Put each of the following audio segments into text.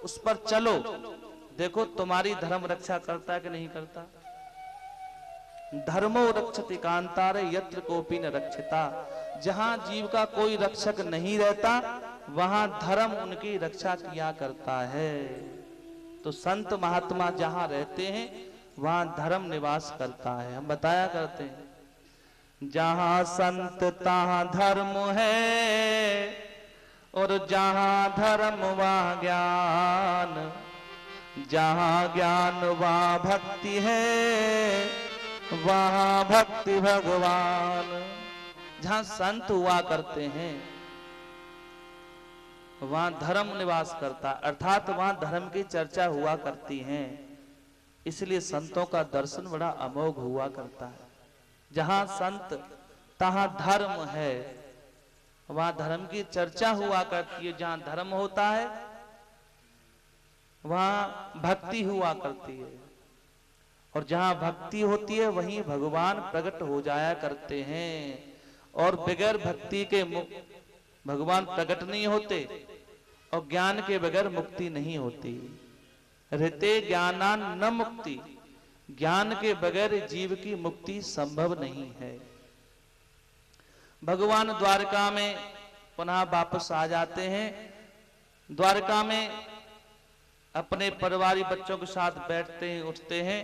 उस पर चलो, देखो तुम्हारी धर्म रक्षा करता है कि नहीं करता। धर्मो रक्षति कांतारे यत्र कोपी न रक्षिता। जहां जीव का कोई रक्षक नहीं रहता वहां धर्म उनकी रक्षा किया करता है। तो संत महात्मा जहां रहते हैं वहां धर्म निवास करता है। हम बताया करते हैं जहां संत तहां धर्म है और जहां धर्म वहां ज्ञान, जहां ज्ञान वहां भक्ति है, वहां भक्ति भगवान। जहां संत हुआ करते हैं वहां धर्म निवास करता, अर्थात वहां धर्म की चर्चा हुआ करती है। इसलिए संतों का दर्शन बड़ा अमोघ हुआ करता है। जहां संत तहां धर्म है, वहां धर्म की चर्चा हुआ करती है। जहां धर्म होता है वहां भक्ति हुआ करती है, और जहां भक्ति होती है वहीं भगवान प्रकट हो जाया करते हैं। और बगैर भक्ति के भगवान प्रकट नहीं होते, और ज्ञान के बगैर मुक्ति नहीं होती। ऋते ज्ञानान न मुक्ति, ज्ञान के बगैर जीव की मुक्ति संभव नहीं है। भगवान द्वारका में पुनः वापस आ जाते हैं। द्वारका में अपने परिवारी बच्चों के साथ बैठते हैं, उठते हैं।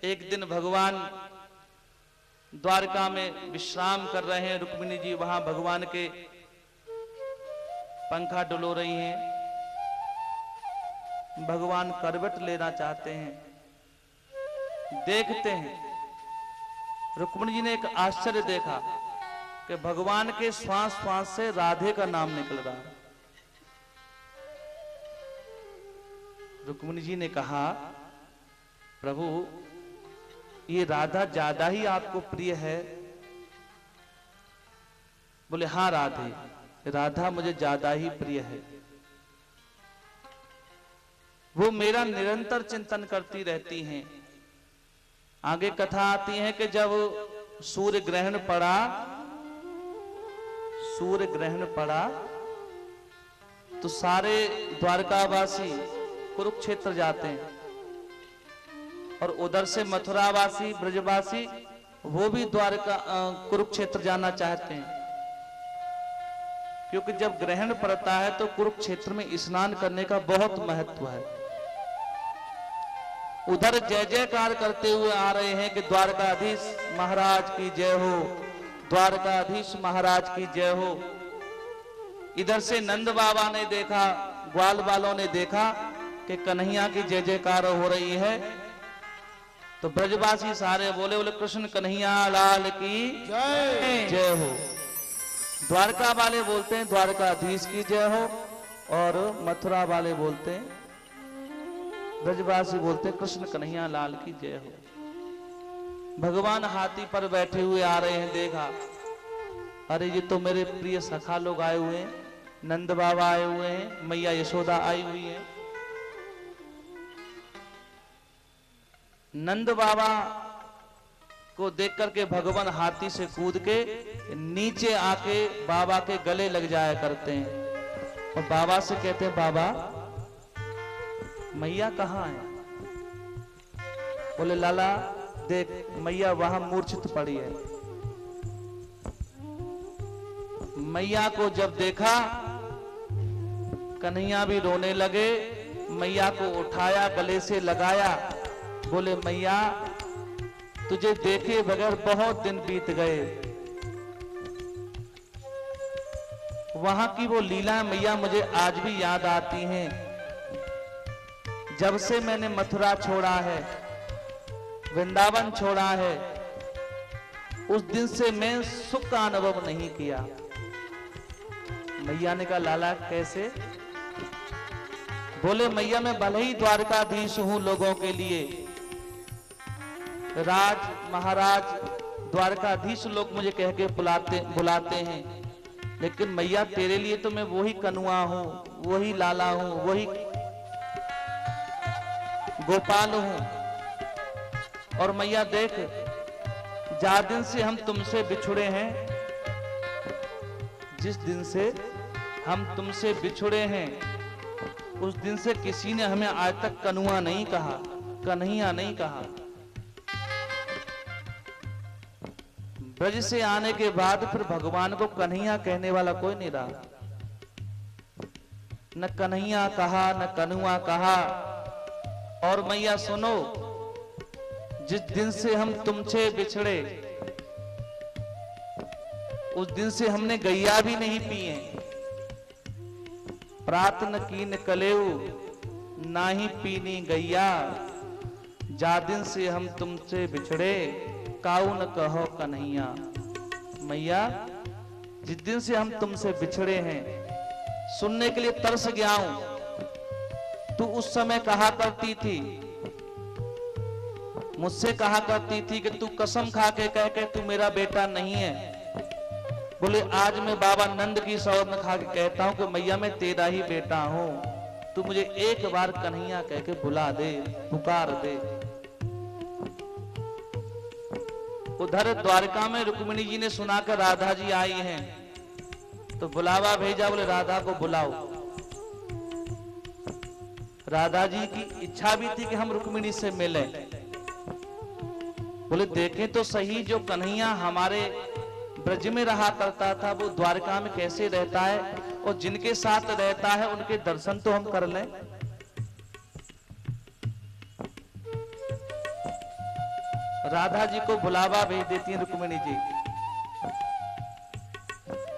एक दिन भगवान द्वारका में विश्राम कर रहे हैं। रुक्मिणी जी वहां भगवान के पंखा डुलो रही हैं। भगवान करवट लेना चाहते हैं। देखते हैं रुक्मिणी जी ने एक आश्चर्य देखा कि भगवान के श्वास श्वास से राधे का नाम निकल रहा। रुक्मिणी जी ने कहा, प्रभु ये राधा ज्यादा ही आपको प्रिय है? बोले हाँ राधे, राधा मुझे ज्यादा ही प्रिय है। वो मेरा निरंतर चिंतन करती रहती हैं। आगे कथा आती है कि जब सूर्य ग्रहण पड़ा, सूर्य ग्रहण पड़ा तो सारे द्वारकावासी कुरुक्षेत्र जाते हैं, और उधर से मथुरावासी ब्रजवासी वो भी द्वारका कुरुक्षेत्र जाना चाहते हैं। क्योंकि जब ग्रहण पड़ता है तो कुरुक्षेत्र में स्नान करने का बहुत महत्व है। उधर जय जयकार करते हुए आ रहे हैं कि द्वारकाधीश महाराज की जय हो, द्वारकाधीश महाराज की जय हो। इधर से नंद बाबा ने देखा, ग्वाल वालों ने देखा कि कन्हैया की जय जयकार हो रही है, तो ब्रजवासी सारे बोले, बोले कृष्ण कन्हैया लाल की जय हो। द्वारका वाले बोलते हैं द्वारकाधीश की जय हो, और मथुरा वाले बोलते हैं, ब्रजवासी बोलते हैं कृष्ण कन्हैया लाल की जय हो। भगवान हाथी पर बैठे हुए आ रहे हैं। देखा, अरे ये तो मेरे प्रिय सखा लोग आए हुए हैं, नंद बाबा आए हुए हैं, मैया यशोदा आई हुई है। नंद बाबा को देख करके भगवान हाथी से कूद के नीचे आके बाबा के गले लग जाया करते हैं, और बाबा से कहते हैं, बाबा मैया कहाँ है? बोले लाला देख, मैया वहां मूर्छित पड़ी है। मैया को जब देखा कन्हैया भी रोने लगे, मैया को उठाया, गले से लगाया। बोले मैया तुझे देखे बगैर बहुत दिन बीत गए। वहां की वो लीला मैया मुझे आज भी याद आती हैं। जब से मैंने मथुरा छोड़ा है, वृंदावन छोड़ा है, उस दिन से मैं सुख का अनुभव नहीं किया। मैया ने कहा लाला कैसे? बोले मैया मैं भले ही द्वारकाधीश हूं लोगों के लिए, राज महाराज द्वारकाधीश लोग मुझे कह के बुलाते हैं, लेकिन मैया तेरे लिए तो मैं वही कनुआ हूं, वही लाला हूं, वही गोपाल हूं। और मैया देख, जा दिन से हम तुमसे बिछुड़े हैं, जिस दिन से हम तुमसे बिछुड़े हैं उस दिन से किसी ने हमें आज तक कनुआ नहीं कहा, कन्हैया नहीं कहा। ब्रज से आने के बाद फिर भगवान को कन्हैया कहने वाला कोई नहीं रहा। न कन्हैया कहा, न कनुआ कहा। और मैया सुनो, जिस दिन से हम तुमसे बिछड़े, उस दिन से हमने गैया भी नहीं पिए। प्रात न कीन कलेऊ, ना ही पीनी गैया। जा दिन से हम तुमसे बिछड़े, काऊ न कहो कन्हैया। मैया, जिस दिन से हम तुमसे बिछड़े हैं, सुनने के लिए तरस गया हूं। तू उस समय कहा करती थी, मुझसे कहा करती थी कि तू कसम खा के कह के तू मेरा बेटा नहीं है। बोले आज मैं बाबा नंद की सौगंध खा के कहता हूं कि मैया मैं तेरा ही बेटा हूं। तू मुझे एक बार कन्हैया कह के बुला दे, पुकार दे। उधर द्वारका में रुक्मिणी जी ने सुना कर राधा जी आई हैं, तो बुलावा भेजा, बोले राधा को बुलाओ। राधा जी की इच्छा भी थी कि हम रुक्मिणी से मिलें। बोले देखें तो सही, जो कन्हैया हमारे ब्रज में रहा करता था वो द्वारका में कैसे रहता है, और जिनके साथ रहता है उनके दर्शन तो हम कर लें। राधा जी को बुलावा भेज देती हैं रुक्मिणी जी।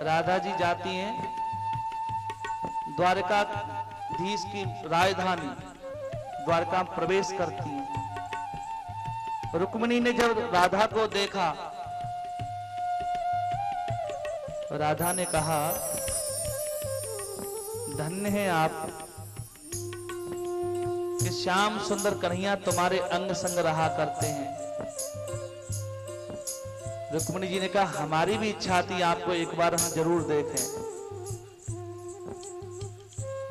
राधा जी जाती हैं द्वारकाधीश की राजधानी द्वारका प्रवेश करती हैं। रुक्मिणी ने जब राधा को देखा, राधा ने कहा धन्य है आप कि श्याम सुंदर कन्हैया तुम्हारे अंग संग रहा करते हैं। रुक्मिणी जी ने कहा हमारी भी इच्छा थी आपको एक बार हम जरूर देखें।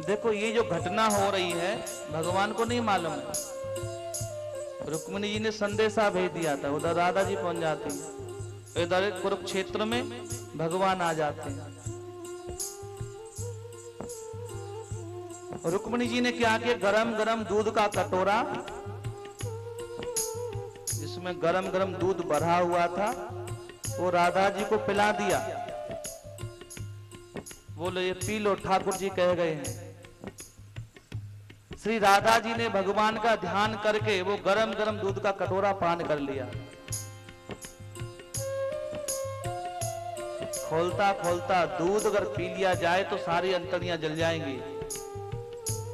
देखो ये जो घटना हो रही है भगवान को नहीं मालूम है। रुक्मिणी जी ने संदेशा भेज दिया था, उधर राधा जी पहुंच जाती है, इधर कुरुक्षेत्र में भगवान आ जाते हैं। रुक्मिणी जी ने क्या किया, गरम गरम दूध का कटोरा जिसमें गरम गरम दूध भरा हुआ था वो राधा जी को पिला दिया। बोले ये पी लो, ठाकुर जी कह गए हैं। श्री राधा जी ने भगवान का ध्यान करके वो गरम गरम दूध का कटोरा पान कर लिया। खोलता खोलता दूध अगर पी लिया जाए तो सारी अंतड़ियां जल जाएंगी।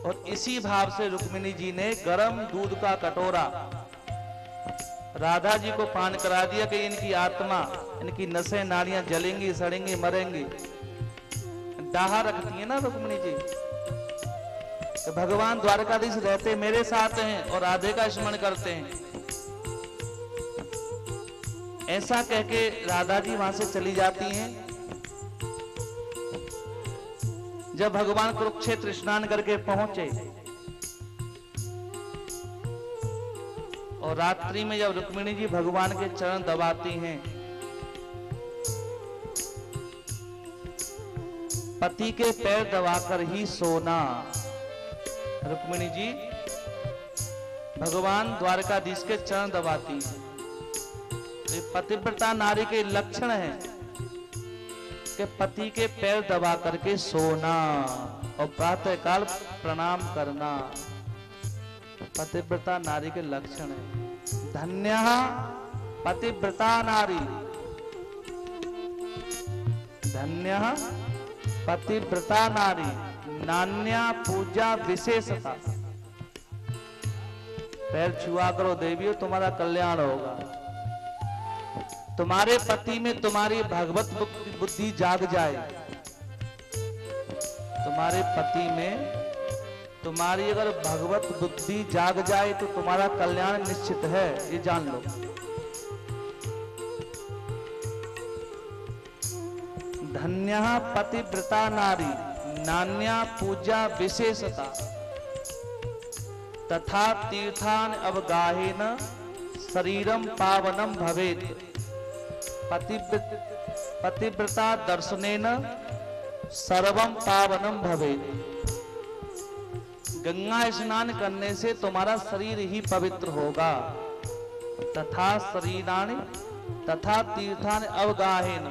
और इसी भाव से रुक्मिणी जी ने गरम दूध का कटोरा राधा जी को पान करा दिया कि इनकी आत्मा, इनकी नसें नाड़ियां जलेंगी, सड़ेंगी, मरेंगी। डाहा रखती है ना रुक्मिणी जी, तो भगवान द्वारकाधीश रहते मेरे साथ हैं और राधे का स्मरण करते हैं। ऐसा कह के राधा जी वहां से चली जाती हैं। जब भगवान कुरुक्षेत्र स्नान करके पहुंचे और रात्रि में जब रुक्मिणी जी भगवान के चरण दबाती हैं, पति के पैर दबाकर ही सोना। रुक्मिणी जी भगवान द्वारकाधीश के चरण दबाती हैं। ये पतिव्रता नारी के लक्षण है कि पति के पैर दबा करके सोना और प्रातः काल प्रणाम करना पतिव्रता नारी के लक्षण है। धन्य पतिव्रता नारी, धन्य पतिव्रता नारी, नान्या पूजा विशेषता। पैर छुआ करो देवियों, तुम्हारा कल्याण होगा। तुम्हारे पति में तुम्हारी भगवत बुद्धि जाग जाए, तुम्हारे पति में तुम्हारी अगर भगवत बुद्धि जाग जाए तो तुम्हारा कल्याण निश्चित है, ये जान लो। धन्य पतिव्रता नारी, नान्या पूजा विशेषता, तथा तीर्थान अवगाहेन शरीरम पावनम भवेत्। पतिव्रता दर्शनेन सर्वम पावनम भवेत्। गंगा स्नान करने से तुम्हारा शरीर ही पवित्र होगा। तथा शरीराणि तथा तीर्थानि अवगाहेन,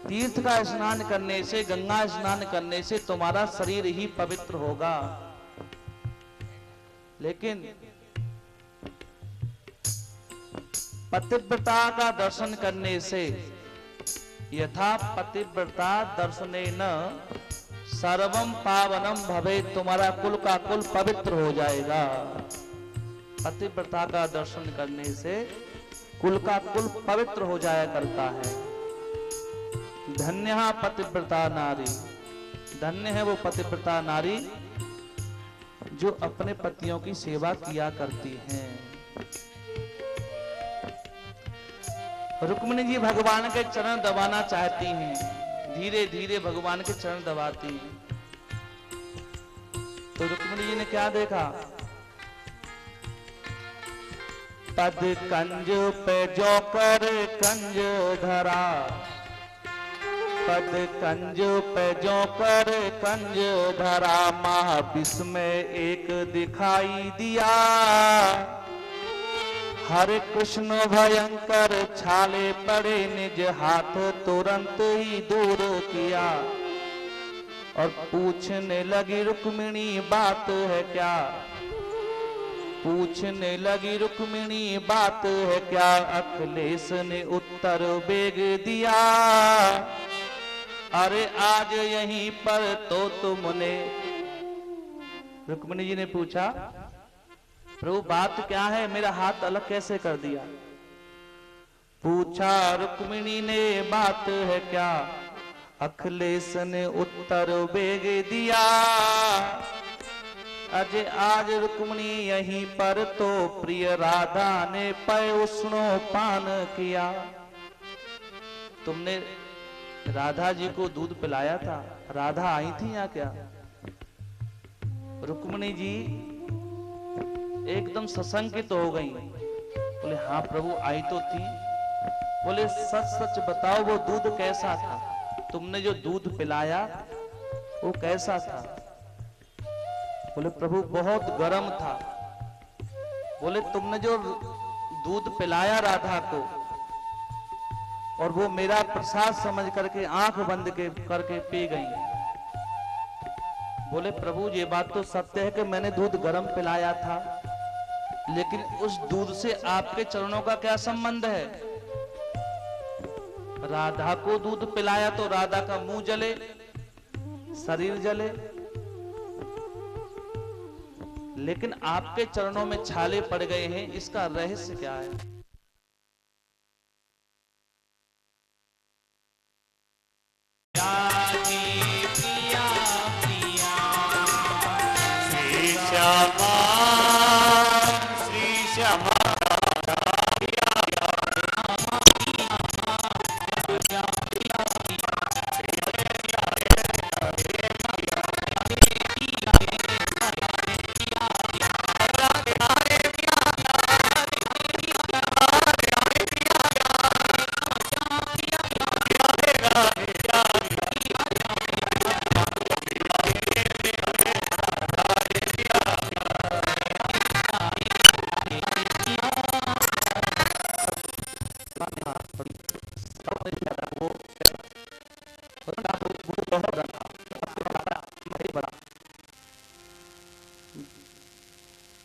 तीर्थ का स्नान करने से, गंगा स्नान करने से तुम्हारा शरीर ही पवित्र होगा। लेकिन पतिव्रता का दर्शन करने से, यथा पतिव्रता दर्शनेन सर्वम पावनम भवेत्, तुम्हारा कुल का कुल पवित्र हो जाएगा। पतिव्रता का दर्शन करने से कुल का कुल पवित्र हो जाया करता है। धन्य पतिव्रता नारी, धन्य है वो पतिव्रता नारी जो अपने पतियों की सेवा किया करती हैं। रुक्मिणी जी भगवान के चरण दबाना चाहती हैं, धीरे धीरे भगवान के चरण दबाती हैं। तो रुक्मिणी जी ने क्या देखा? पद कंज पे जो कर कंज धरा, पद कंज पे जो कर कंज धरा, महाविस्मय एक दिखाई दिया। हरे कृष्ण भयंकर छाले पड़े, निज हाथ तुरंत ही दूर किया। और पूछने लगी रुक्मिणी बात है क्या, पूछने लगी रुक्मिणी बात है क्या। अखिलेश ने उत्तर वेग दिया, अरे आज यहीं पर तो तुमने। रुक्मिणी जी ने पूछा, प्रभु बात क्या है, मेरा हाथ अलग कैसे कर दिया? पूछा रुक्मिणी ने बात है क्या, अखिलेश ने उत्तर वेग दिया। अजय आज रुक्मिणी यहीं पर तो प्रिय राधा ने पय उष्णो पान किया। तुमने राधा जी को दूध पिलाया था, राधा आई थी या क्या? रुक्मिणी जी एकदम सशंकित हो गई। बोले हाँ प्रभु आई तो थी। बोले सच सच बताओ वो दूध कैसा था, तुमने जो दूध पिलाया वो कैसा था? बोले प्रभु बहुत गर्म था। बोले तुमने जो दूध पिलाया राधा को और वो मेरा प्रसाद समझ करके आंख बंद करके पी गई। बोले प्रभु ये बात तो सत्य है कि मैंने दूध गर्म पिलाया था, लेकिन उस दूध से आपके चरणों का क्या संबंध है? राधा को दूध पिलाया तो राधा का मुंह जले, शरीर जले, लेकिन आपके चरणों में छाले पड़ गए हैं, इसका रहस्य क्या है?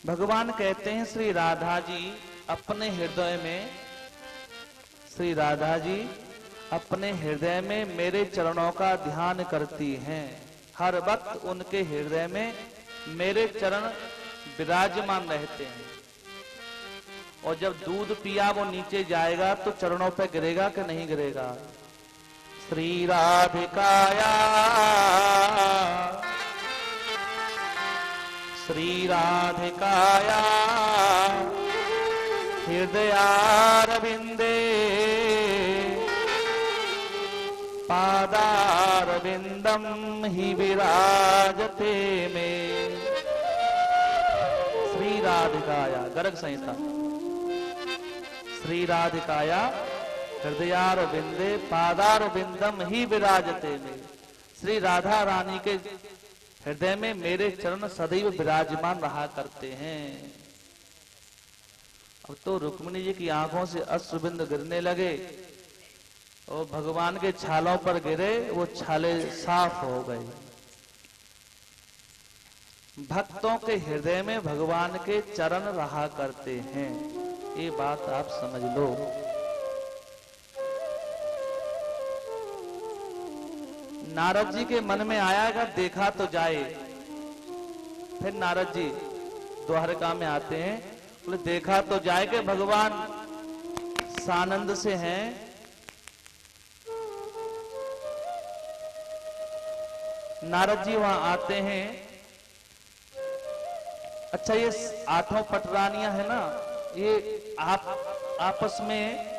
भगवान कहते हैं श्री राधा जी अपने हृदय में, श्री राधा जी अपने हृदय में मेरे चरणों का ध्यान करती हैं। हर वक्त उनके हृदय में मेरे चरण विराजमान रहते हैं। और जब दूध पिया वो नीचे जाएगा तो चरणों पे गिरेगा कि नहीं गिरेगा? श्री राधिकाया श्री राधिकाया हृदयारविंदे पादारविंदम ही विराजते में। श्री राधिकाया गर्ग संहिता। श्री राधिकाया हृदयारविंदे पादारविंदम ही विराजते में। श्री राधा रानी के हृदय में मेरे चरण सदैव विराजमान रहा करते हैं। अब तो रुक्मिणी जी की आंखों से अश्रुबिंद गिरने लगे और भगवान के छालों पर गिरे, वो छाले साफ हो गए। भक्तों के हृदय में भगवान के चरण रहा करते हैं, ये बात आप समझ लो। नारद जी के मन में आया अगर देखा तो जाए। फिर नारद जी द्वारका में आते हैं, बोले देखा तो जाए कि भगवान सानंद से हैं। नारद जी वहां आते हैं। अच्छा, ये आठों पटरानियां है ना, ये आपस में